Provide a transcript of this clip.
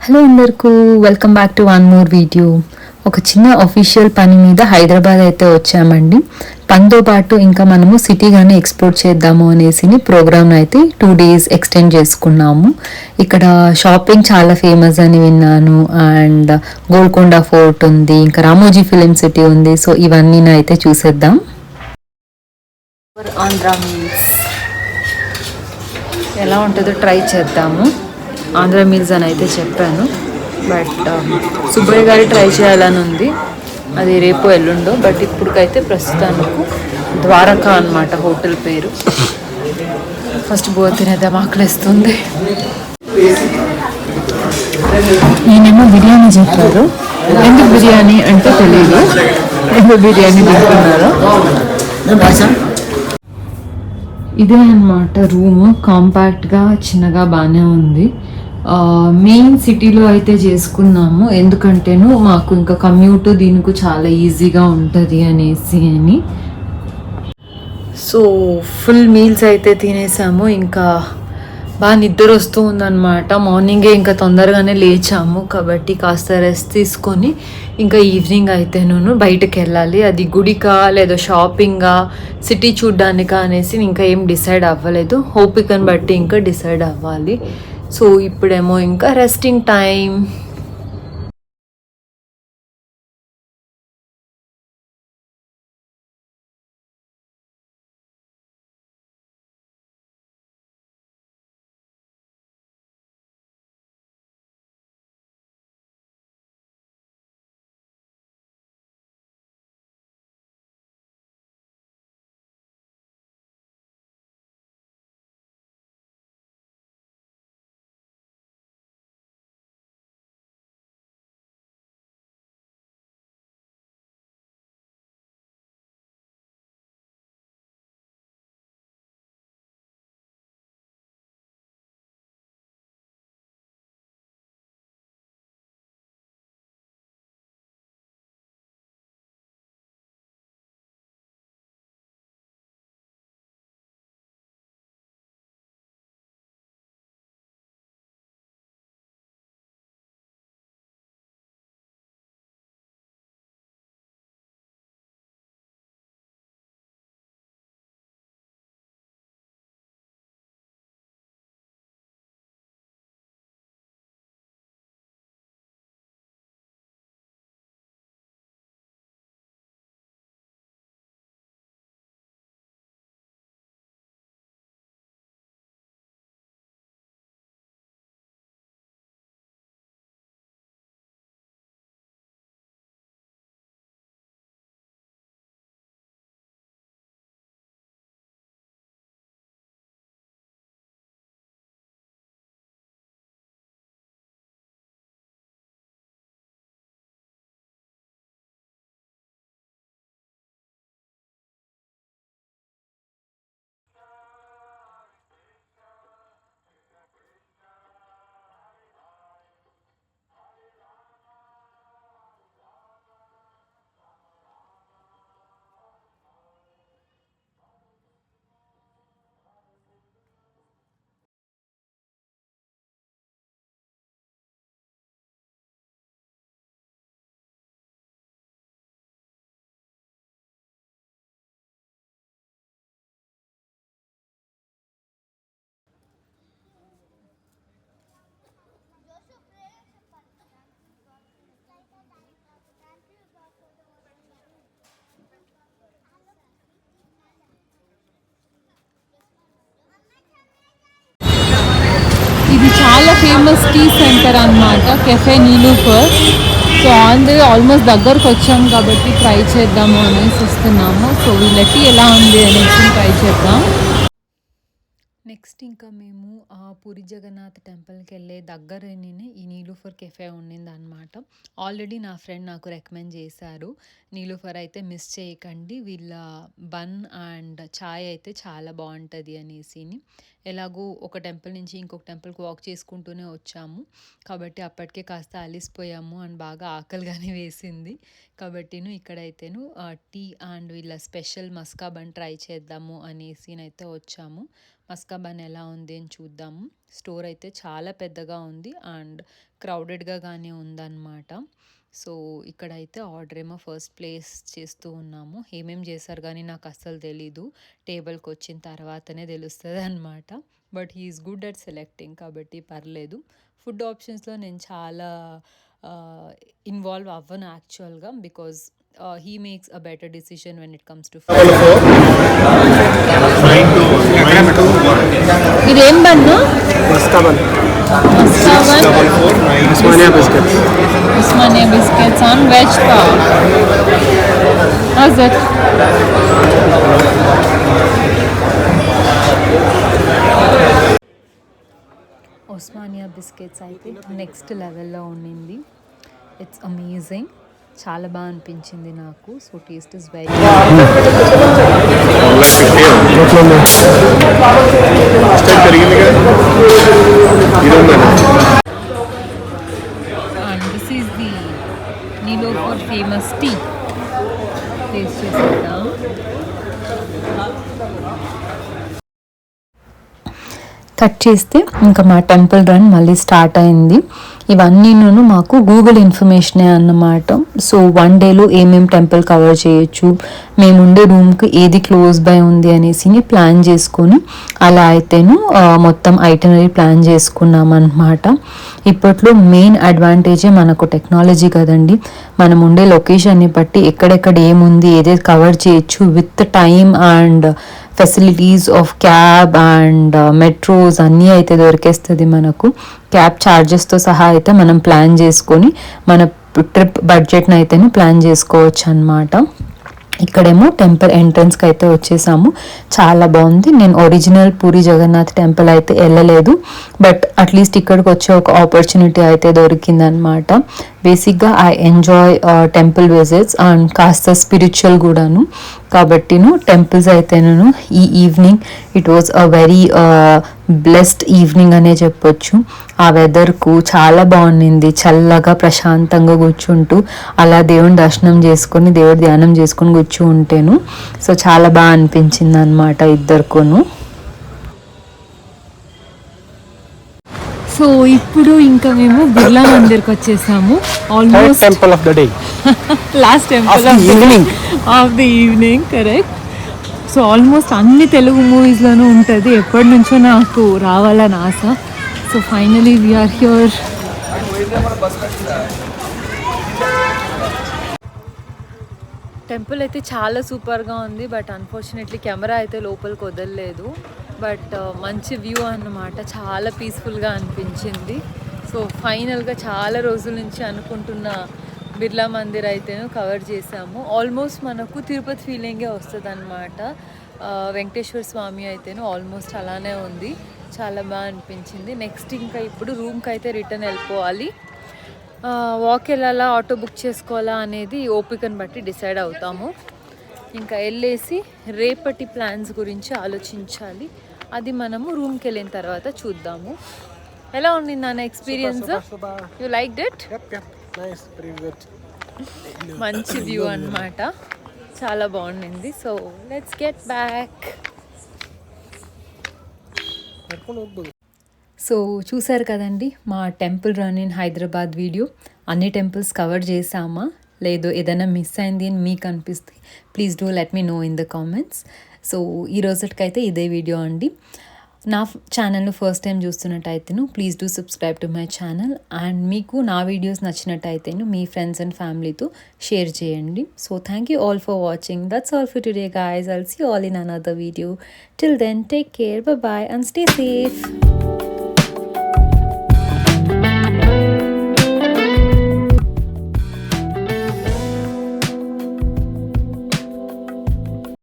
Hello అందరికీ welcome back to one more video. ఒక చిన్న అఫీషియల్ పని మీద హైదరాబాద్ అయితే వచ్చామండి. పనితో పాటు ఇంకా మనము సిటీ కానీ ఎక్స్ప్లోర్ చేద్దాము అనేసి ప్రోగ్రామ్ అయితే 2 days ఎక్స్టెండ్ చేసుకున్నాము. ఇక్కడ షాపింగ్ చాలా ఫేమస్ అని విన్నాను. అండ్ గోల్కొండ ఫోర్ట్ ఉంది, ఇంకా రామోజీ ఫిలిం సిటీ ఉంది. సో ఇవన్నీ అయితే చూసేద్దాం. ఆంధ్రా మీల్స్ ఎలా ఉంటుందో ట్రై చేద్దాము. ఆంధ్ర మీల్స్ అని అయితే చెప్పాను, బట్ సుబ్బయ్య గారి ట్రై చేయాలని ఉంది. అది రేపు ఎల్లుండో, బట్ ఇప్పటికైతే ప్రస్తుతానికి ద్వారకా అనమాట హోటల్ పేరు. ఫస్ట్ బో తినేద్దాం, ఆకలిస్తుంది. నేనేమో బిర్యానీ చెప్పారు. ఎందుకు బిర్యానీ అంటే తెలియదు, ఎందుకు బిర్యానీ తింటున్నారు. ఇదే అనమాట రూమ్. కాంపాక్ట్గా చిన్నగా బాగానే ఉంది. మెయిన్ సిటీలో అయితే చేసుకున్నాము, ఎందుకంటేను మాకు ఇంకా కమ్యూట్ దీనికి చాలా ఈజీగా ఉంటుంది అనేసి అని. సో ఫుల్ మీల్స్ అయితే తినేసాము. ఇంకా బాగా నిద్ర వస్తూ ఉందన్నమాట. మార్నింగే ఇంకా తొందరగానే లేచాము కాబట్టి కాస్త రెస్ట్ తీసుకొని ఇంకా ఈవినింగ్ అయితే నేను బయటకు వెళ్ళాలి. అది గుడికా లేదా షాపింగా సిటీ చూడ్డానికా అనేసి ఇంకా ఏం డిసైడ్ అవ్వలేదు. ఓపికను బట్టి ఇంకా డిసైడ్ అవ్వాలి. సో ఇప్పుడేమో ఇంకా రెస్టింగ్ టైం. ఇది చాలా ఫేమస్ టీ సెంటర్ అన్నమాట, కెఫే నీలూఫర్. సో ఆల్మోస్ట్ దగ్గరకు వచ్చాం కాబట్టి ట్రై చేద్దాము అనేసి వస్తున్నాము. సో వీళ్ళ టీ ఎలా ఉంది అనేసి ట్రై చేద్దాం. నెక్స్ట్ ఇంకా మేము పూరి జగన్నాథ్ టెంపుల్కి వెళ్ళే దగ్గరనే ఈ నీలూఫర్ కెఫే ఉండింది అనమాట. ఆల్రెడీ నా ఫ్రెండ్ నాకు రికమెండ్ చేశారు, నీలూఫర్ అయితే మిస్ చేయకండి, వీళ్ళ బన్ అండ్ చాయ్ అయితే చాలా బాగుంటుంది అనేసి. ఎలాగో ఒక టెంపుల్ నుంచి ఇంకొక టెంపుల్కి వాక్ చేసుకుంటూనే వచ్చాము కాబట్టి అప్పటికే కాస్త అలిసిపోయాము అండ్ బాగా ఆకలిగానే వేసింది. కాబట్టి ఇక్కడైతేను టీ అండ్ వీళ్ళ స్పెషల్ మస్కా బన్ ట్రై చేద్దాము అనేసి అయితే వచ్చాము. మస్కాబాన్ ఎలా ఉంది అని చూద్దాము. స్టోర్ అయితే చాలా పెద్దగా ఉంది అండ్ క్రౌడెడ్గా కానీ ఉందన్నమాట. సో ఇక్కడైతే ఆర్డర్ ఏమో ఫస్ట్ ప్లేస్ చేస్తూ ఉన్నాము. ఏమేమి చేశారు కానీ నాకు అస్సలు తెలీదు, టేబుల్కి వచ్చిన తర్వాతనే తెలుస్తుంది అనమాట. But he's good at selecting కాబట్టి పర్లేదు. ఫుడ్ ఆప్షన్స్లో నేను చాలా ఇన్వాల్వ్ అవ్వను యాక్చువల్గా, because he makes a better decision when it comes to food. ఇదేం bun? Maska bun. Osmania biscuits. Osmania biscuits on veg pav. How's it? Osmania biscuits అయితే నెక్స్ట్ లెవెల్లో ఉండింది. ఇట్స్ అమేజింగ్, చాలా బాగా అనిపించింది నాకు. So taste is very and this is the Niloufer famous tea. Taste చేసేద్దాం. Cut చేస్తే ఇంకా మా టెంపుల్ రన్ మళ్ళీ స్టార్ట్ అయింది. ఇవన్నీ మాకు గూగుల్ ఇన్ఫర్మేషనే అన్నమాట. సో 1 డేలో ఏమేం టెంపుల్ కవర్ చేయొచ్చు, మేముండే రూమ్కి ఏది క్లోజ్ బై ఉంది అనేసి ప్లాన్ చేసుకొని అలా అయితేను మొత్తం ఐటనరీ ప్లాన్ చేసుకున్నాం అన్నమాట. ఇప్పట్లో మెయిన్ అడ్వాంటేజే మనకు టెక్నాలజీ కదండి. మనం ఉండే లొకేషన్ని బట్టి ఎక్కడెక్కడ ఏముంది, ఏదైతే కవర్ చేయొచ్చు with time and facilities of cab and metros అన్నీ అయితే దొరికేస్తుంది మనకు. క్యాబ్ ఛార్జెస్తో సహా అయితే మనం ప్లాన్ చేసుకొని మన ట్రిప్ బడ్జెట్ని అయితేనే ప్లాన్ చేసుకోవచ్చు అన్నమాట. ఇక్కడేమో టెంపుల్ ఎంట్రన్స్కి అయితే వచ్చేసాము. చాలా బాగుంది. నేను ఒరిజినల్ పూరి జగన్నాథ్ టెంపుల్ అయితే వెళ్ళలేదు, బట్ అట్లీస్ట్ ఇక్కడికి వచ్చే ఒక ఆపర్చునిటీ అయితే దొరికిందనమాట. బేసిక్గా I enjoy temple visits and కాస్త స్పిరిచువల్ కూడాను. కాబట్టి టెంపుల్స్ అయితేను ఈ evening it was a very blessed evening అనే చెప్పొచ్చు. ఆ వెదర్కు చాలా బాగుండింది. చల్లగా ప్రశాంతంగా కూర్చుంటూ అలా దేవుని దర్శనం చేసుకొని దేవుడి ధ్యానం చేసుకొని కూర్చుంటేను సో చాలా బాగా అనిపించింది అనమాట ఇద్దరికును. సో ఇప్పుడు ఇంకా మేము బిర్లా మందిర్కి వచ్చేసాము. Almost temple of the day, last temple of the evening, correct. So almost అన్ని తెలుగు మూవీస్లోనూ ఉంటుంది. ఎప్పటి నుంచో నాకు రావాలని ఆశ. So finally we are here. Temple అయితే చాలా సూపర్గా ఉంది, బట్ అన్ఫార్చునేట్లీ కెమెరా అయితే లోపలికి వదలలేదు. బట్ మంచి వ్యూ అన్నమాట, చాలా పీస్ఫుల్గా అనిపించింది. సో ఫైనల్గా చాలా రోజుల నుంచి అనుకుంటున్న బిర్లా మందిర్ అయితేను కవర్ చేసాము. ఆల్మోస్ట్ మనకు తిరుపతి ఫీలింగే వస్తుంది అనమాట. వెంకటేశ్వర స్వామి అయితేను ఆల్మోస్ట్ అలానే ఉంది, చాలా బాగా అనిపించింది. నెక్స్ట్ ఇంకా ఇప్పుడు రూమ్కి అయితే రిటర్న్ వెళ్ళిపోవాలి. వాక్ వెళ్ళాలా, ఆటో బుక్ చేసుకోవాలా అనేది ఓపికను బట్టి డిసైడ్ అవుతాము. ఇంకా వెళ్ళేసి రేపటి ప్లాన్స్ గురించి ఆలోచించాలి. అది మనము రూమ్కి వెళ్ళిన తర్వాత చూద్దాము. ఎలా ఉంది నాన్న ఎక్స్పీరియన్స్? You like it? మంచి వ్యూ అన్నమాట, చాలా బాగుండింది. So let's get back. So చూసారు కదండి మా temple run in Hyderabad video. అన్ని టెంపుల్స్ కవర్ చేసామా లేదో, ఏదైనా మిస్ అయింది అని మీకు అనిపిస్తే please do let me know in the comments. So ఈ రోజుకైతే ఇదే వీడియో అండి. నా ఛానల్ను ఫస్ట్ టైం చూస్తున్నట్టయితేను please do subscribe to my channel. And మీకు నా వీడియోస్ నచ్చినట్టయితేను మీ ఫ్రెండ్స్ అండ్ ఫ్యామిలీతో షేర్ చేయండి. So thank you all for watching. That's all for today guys. I'll see you all in another video. Till then, take care, bye bye and stay safe.